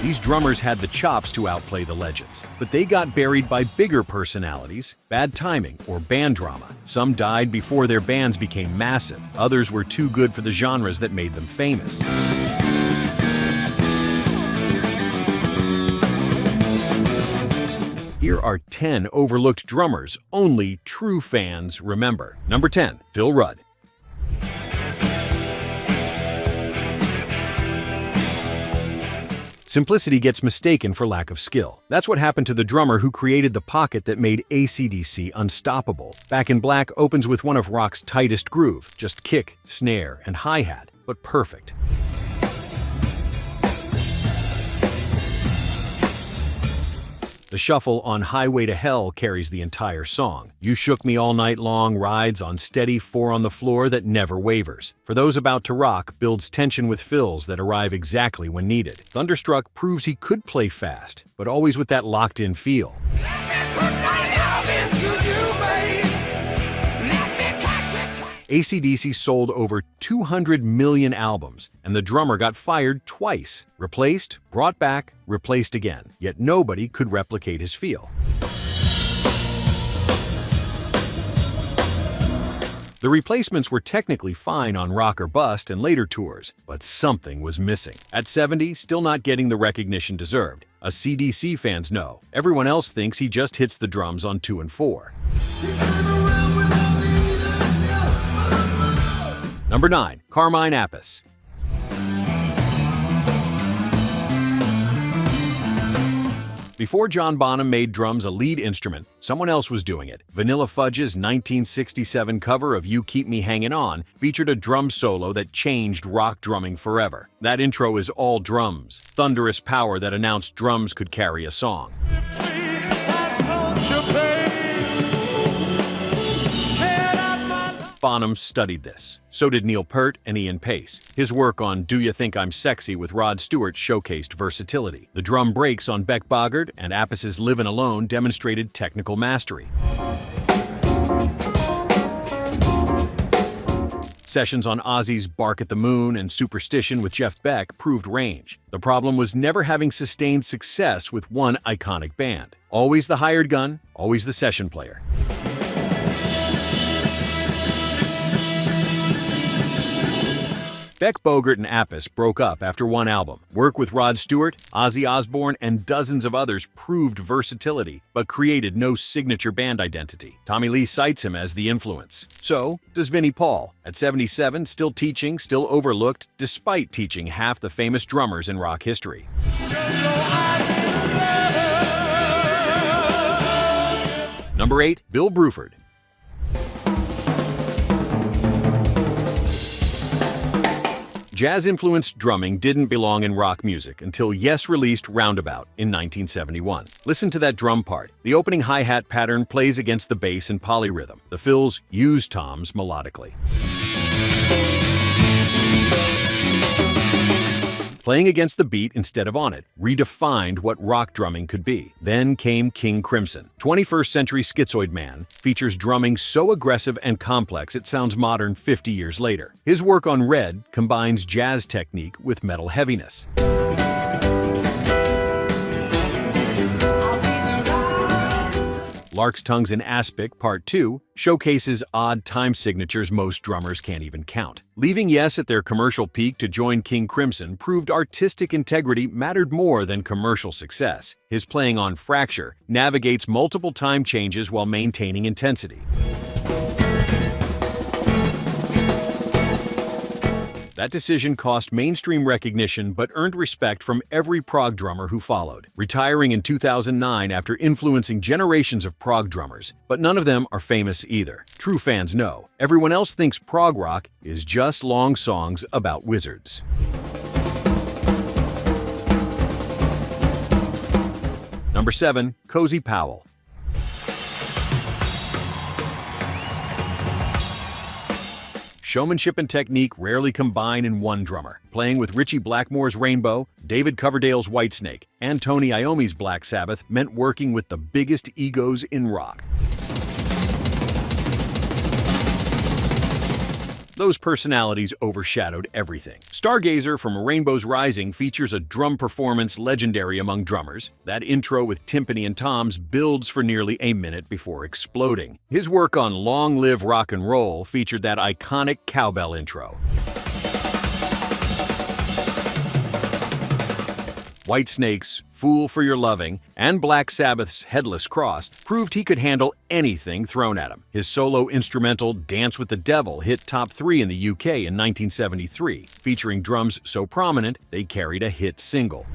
These drummers had the chops to outplay the legends, but they got buried by bigger personalities, bad timing, or band drama. Some died before their bands became massive. Others were too good for the genres that made them famous. Here are 10 overlooked drummers only true fans remember. Number 10, Phil Rudd. Simplicity gets mistaken for lack of skill. That's what happened to the drummer who created the pocket that made AC/DC unstoppable. Back in Black opens with one of rock's tightest groove, just kick, snare, and hi-hat, but perfect. The shuffle on Highway to Hell carries the entire song. You Shook Me All Night Long rides on steady 4 on the floor that never wavers. For those about to rock, builds tension with fills that arrive exactly when needed. Thunderstruck proves he could play fast, but always with that locked-in feel. AC/DC sold over 200 million albums, and the drummer got fired twice. Replaced, brought back, replaced again. Yet nobody could replicate his feel. The replacements were technically fine on Rock or Bust and later tours, but something was missing. At 70, still not getting the recognition deserved. Us CDC fans know. Everyone else thinks he just hits the drums on 2 and 4. Number 9, Carmine Appice. Before John Bonham made drums a lead instrument, someone else was doing it. Vanilla Fudge's 1967 cover of You Keep Me Hangin' On featured a drum solo that changed rock drumming forever. That intro is all drums, thunderous power that announced drums could carry a song. Bonham studied this. So did Neil Peart and Ian Pace. His work on Do You Think I'm Sexy with Rod Stewart showcased versatility. The drum breaks on Beck Bogard and Appice's Livin' Alone demonstrated technical mastery. Sessions on Ozzy's Bark at the Moon and Superstition with Jeff Beck proved range. The problem was never having sustained success with one iconic band. Always the hired gun, always the session player. Beck, Bogart, and Appice broke up after one album. Work with Rod Stewart, Ozzy Osbourne, and dozens of others proved versatility, but created no signature band identity. Tommy Lee cites him as the influence. So does Vinnie Paul. At 77, still teaching, still overlooked, despite teaching half the famous drummers in rock history. Number 8, Bill Bruford. Jazz-influenced drumming didn't belong in rock music until Yes released Roundabout in 1971. Listen to that drum part. The opening hi-hat pattern plays against the bass in polyrhythm. The fills use toms melodically. Playing against the beat instead of on it redefined what rock drumming could be. Then came King Crimson. 21st Century Schizoid Man features drumming so aggressive and complex it sounds modern 50 years later. His work on Red combines jazz technique with metal heaviness. Lark's Tongues in Aspic Part 2 showcases odd time signatures most drummers can't even count. Leaving Yes at their commercial peak to join King Crimson proved artistic integrity mattered more than commercial success. His playing on Fracture navigates multiple time changes while maintaining intensity. That decision cost mainstream recognition but earned respect from every prog drummer who followed, retiring in 2009 after influencing generations of prog drummers. But none of them are famous either. True fans know. Everyone else thinks prog rock is just long songs about wizards. Number 7, Cozy Powell. Showmanship and technique rarely combine in one drummer. Playing with Ritchie Blackmore's Rainbow, David Coverdale's Whitesnake, and Tony Iommi's Black Sabbath meant working with the biggest egos in rock. those personalities overshadowed everything. Stargazer from Rainbow's Rising features a drum performance legendary among drummers. That intro with timpani and toms builds for nearly a minute before exploding. His work on Long Live Rock and Roll featured that iconic cowbell intro. Whitesnake's Fool for Your Loving and Black Sabbath's Headless Cross proved he could handle anything thrown at him. His solo instrumental Dance with the Devil hit top 3 in the UK in 1973, featuring drums so prominent they carried a hit single.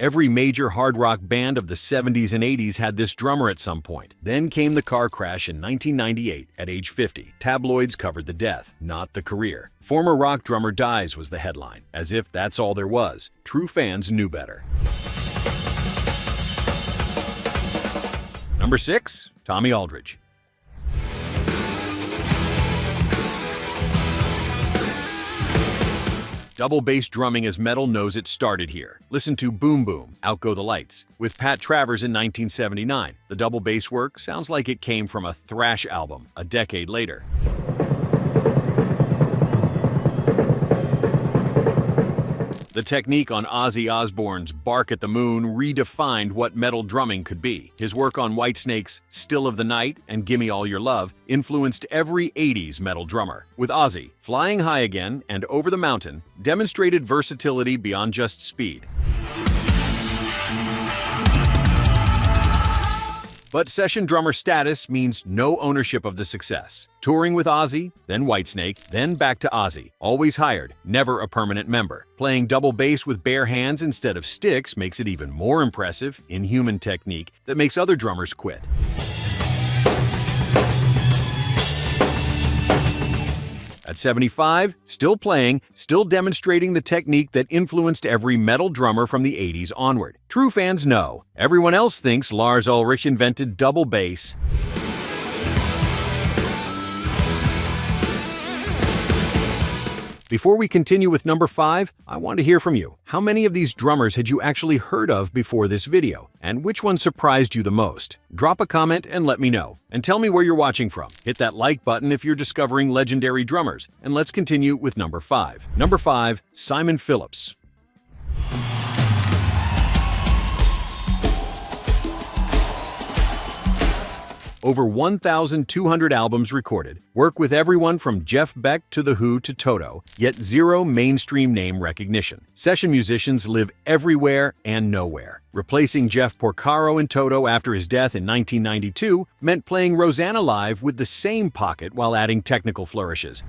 Every major hard rock band of the 70s and 80s had this drummer at some point. Then came the car crash in 1998 at age 50. Tabloids covered the death, not the career. Former rock drummer dies was the headline, as if that's all there was. True fans knew better. Number 6, Tommy Aldridge. Double bass drumming as metal knows it started here. Listen to Boom Boom, Out Go the Lights. With Pat Travers in 1979, the double bass work sounds like it came from a thrash album a decade later. The technique on Ozzy Osbourne's Bark at the Moon redefined what metal drumming could be. His work on Whitesnake's Still of the Night and Gimme All Your Love influenced every 80s metal drummer. With Ozzy, Flying High Again and Over the Mountain demonstrated versatility beyond just speed. But session drummer status means no ownership of the success. Touring with Ozzy, then Whitesnake, then back to Ozzy. Always hired, never a permanent member. Playing double bass with bare hands instead of sticks makes it even more impressive, inhuman technique that makes other drummers quit. At 75, still playing, still demonstrating the technique that influenced every metal drummer from the 80s onward. True fans know. Everyone else thinks Lars Ulrich invented double bass. Before we continue with number 5, I want to hear from you. How many of these drummers had you actually heard of before this video? And which one surprised you the most? Drop a comment and let me know. And tell me where you're watching from. Hit that like button if you're discovering legendary drummers. And let's continue with number 5. Number 5, Simon Phillips. Over 1,200 albums recorded, work with everyone from Jeff Beck to The Who to Toto, yet zero mainstream name recognition. Session musicians live everywhere and nowhere. Replacing Jeff Porcaro in Toto after his death in 1992 meant playing Rosanna live with the same pocket while adding technical flourishes.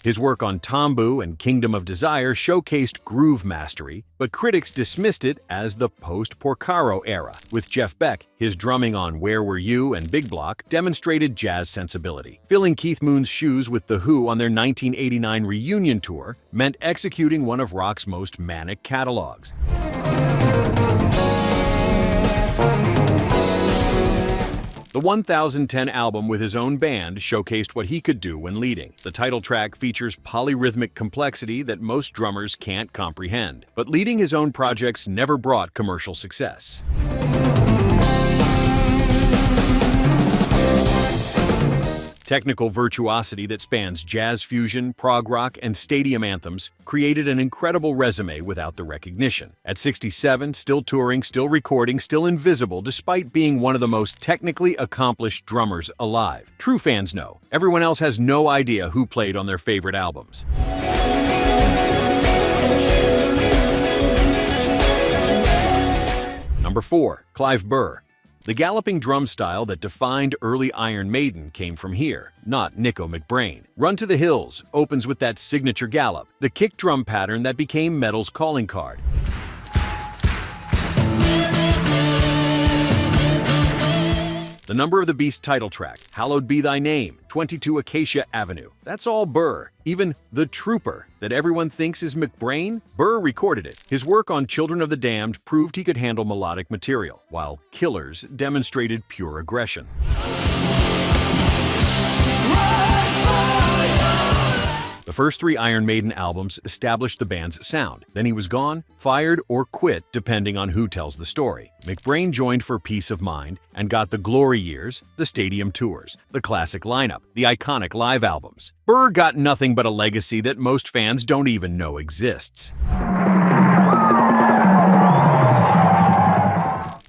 His work on Tombu and Kingdom of Desire showcased groove mastery, but critics dismissed it as the post-Porcaro era. With Jeff Beck, his drumming on Where Were You and Big Block demonstrated jazz sensibility. Filling Keith Moon's shoes with The Who on their 1989 reunion tour meant executing one of rock's most manic catalogs. The 1010 album with his own band showcased what he could do when leading. The title track features polyrhythmic complexity that most drummers can't comprehend. But leading his own projects never brought commercial success. Technical virtuosity that spans jazz fusion, prog rock, and stadium anthems created an incredible resume without the recognition. At 67, still touring, still recording, still invisible, despite being one of the most technically accomplished drummers alive. True fans know. Everyone else has no idea who played on their favorite albums. Number 4, Clive Burr. The galloping drum style that defined early Iron Maiden came from here, not Nico McBrain. Run to the Hills opens with that signature gallop, the kick drum pattern that became metal's calling card. The Number of the Beast title track, Hallowed Be Thy Name, 22 Acacia Avenue. That's all Burr. Even The Trooper, that everyone thinks is McBrain, Burr recorded it. His work on Children of the Damned proved he could handle melodic material, while Killers demonstrated pure aggression. The first 3 Iron Maiden albums established the band's sound. Then he was gone, fired, or quit depending on who tells the story. McBrain joined for peace of mind and got the glory years, the stadium tours, the classic lineup, the iconic live albums. Burr got nothing but a legacy that most fans don't even know exists.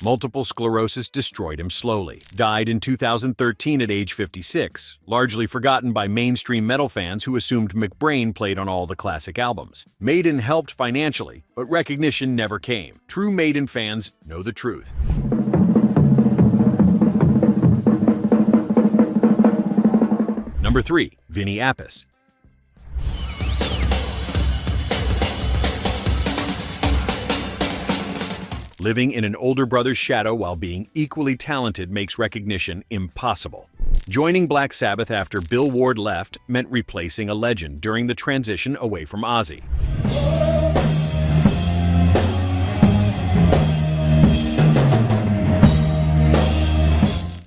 Multiple sclerosis destroyed him slowly. Died in 2013 at age 56, largely forgotten by mainstream metal fans who assumed McBrain played on all the classic albums. Maiden helped financially, but recognition never came. True Maiden fans know the truth. Number 3. Vinnie Appice. Living in an older brother's shadow while being equally talented makes recognition impossible. Joining Black Sabbath after Bill Ward left meant replacing a legend during the transition away from Ozzy.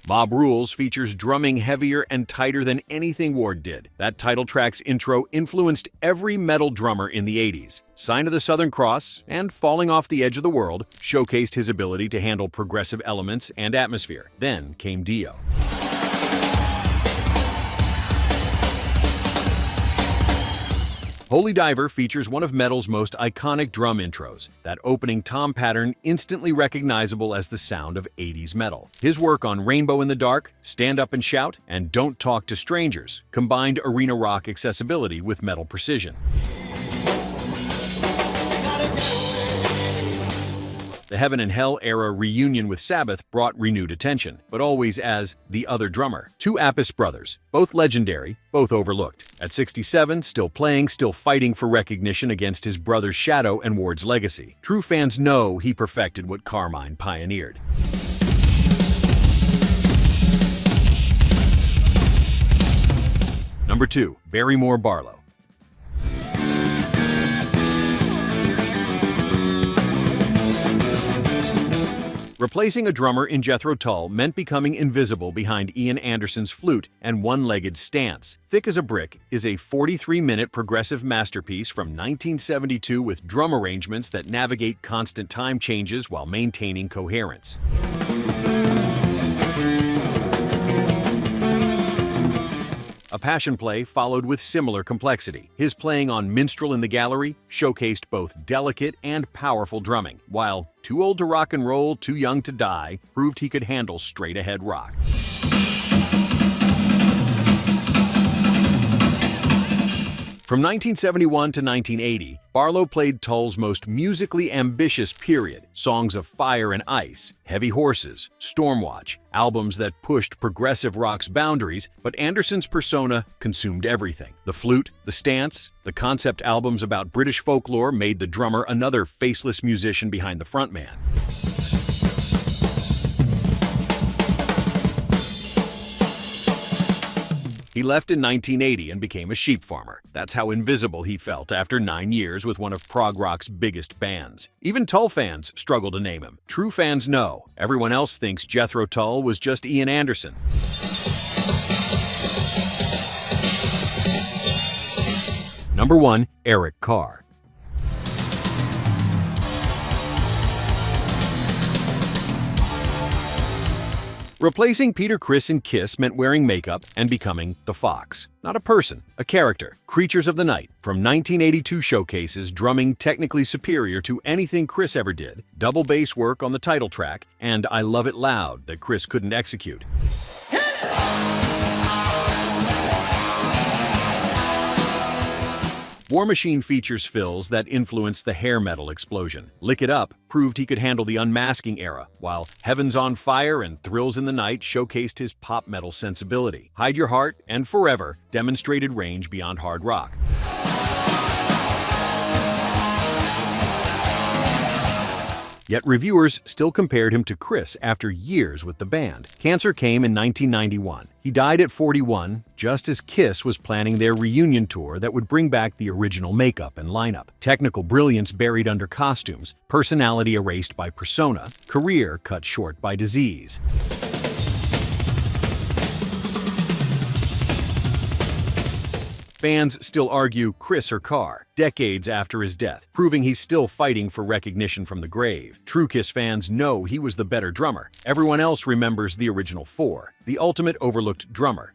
Mob Rules features drumming heavier and tighter than anything Ward did. That title track's intro influenced every metal drummer in the 80s. Sign of the Southern Cross and Falling Off the Edge of the World showcased his ability to handle progressive elements and atmosphere. Then came Dio. Holy Diver features one of metal's most iconic drum intros, that opening tom pattern instantly recognizable as the sound of 80s metal. His work on Rainbow in the Dark, Stand Up and Shout, and Don't Talk to Strangers combined arena rock accessibility with metal precision. The Heaven and Hell era reunion with Sabbath brought renewed attention, but always as the other drummer. 2 Appice brothers, both legendary, both overlooked. At 67, still playing, still fighting for recognition against his brother's shadow and Ward's legacy. True fans know he perfected what Carmine pioneered. Number 2. Barriemore Barlow. Replacing a drummer in Jethro Tull meant becoming invisible behind Ian Anderson's flute and one-legged stance. Thick as a Brick is a 43-minute progressive masterpiece from 1972 with drum arrangements that navigate constant time changes while maintaining coherence. A Passion Play followed with similar complexity. His playing on Minstrel in the Gallery showcased both delicate and powerful drumming, while Too Old to Rock and Roll, Too Young to Die proved he could handle straight-ahead rock. From 1971 to 1980, Barlow played Tull's most musically ambitious period, Songs of Fire and Ice, Heavy Horses, Stormwatch, albums that pushed progressive rock's boundaries, but Anderson's persona consumed everything. The flute, the stance, the concept albums about British folklore made the drummer another faceless musician behind the frontman. He left in 1980 and became a sheep farmer. That's how invisible he felt after 9 years with one of prog rock's biggest bands. Even Tull fans struggle to name him. True fans know. Everyone else thinks Jethro Tull was just Ian Anderson. Number 1. Eric Carr. Replacing Peter Criss in Kiss meant wearing makeup and becoming the Fox. Not a person, a character. Creatures of the Night. From 1982 showcases, drumming technically superior to anything Criss ever did, double bass work on the title track, and I Love It Loud that Criss couldn't execute. War Machine features fills that influenced the hair metal explosion. Lick It Up proved he could handle the unmasking era, while Heaven's on Fire and Thrills in the Night showcased his pop metal sensibility. Hide Your Heart and Forever demonstrated range beyond hard rock. Yet reviewers still compared him to Criss after years with the band. Cancer came in 1991. He died at 41, just as Kiss was planning their reunion tour that would bring back the original makeup and lineup. Technical brilliance buried under costumes, personality erased by persona, career cut short by disease. Fans still argue Chris or Carr, decades after his death, proving he's still fighting for recognition from the grave. True Kiss fans know he was the better drummer. Everyone else remembers the original four, the ultimate overlooked drummer,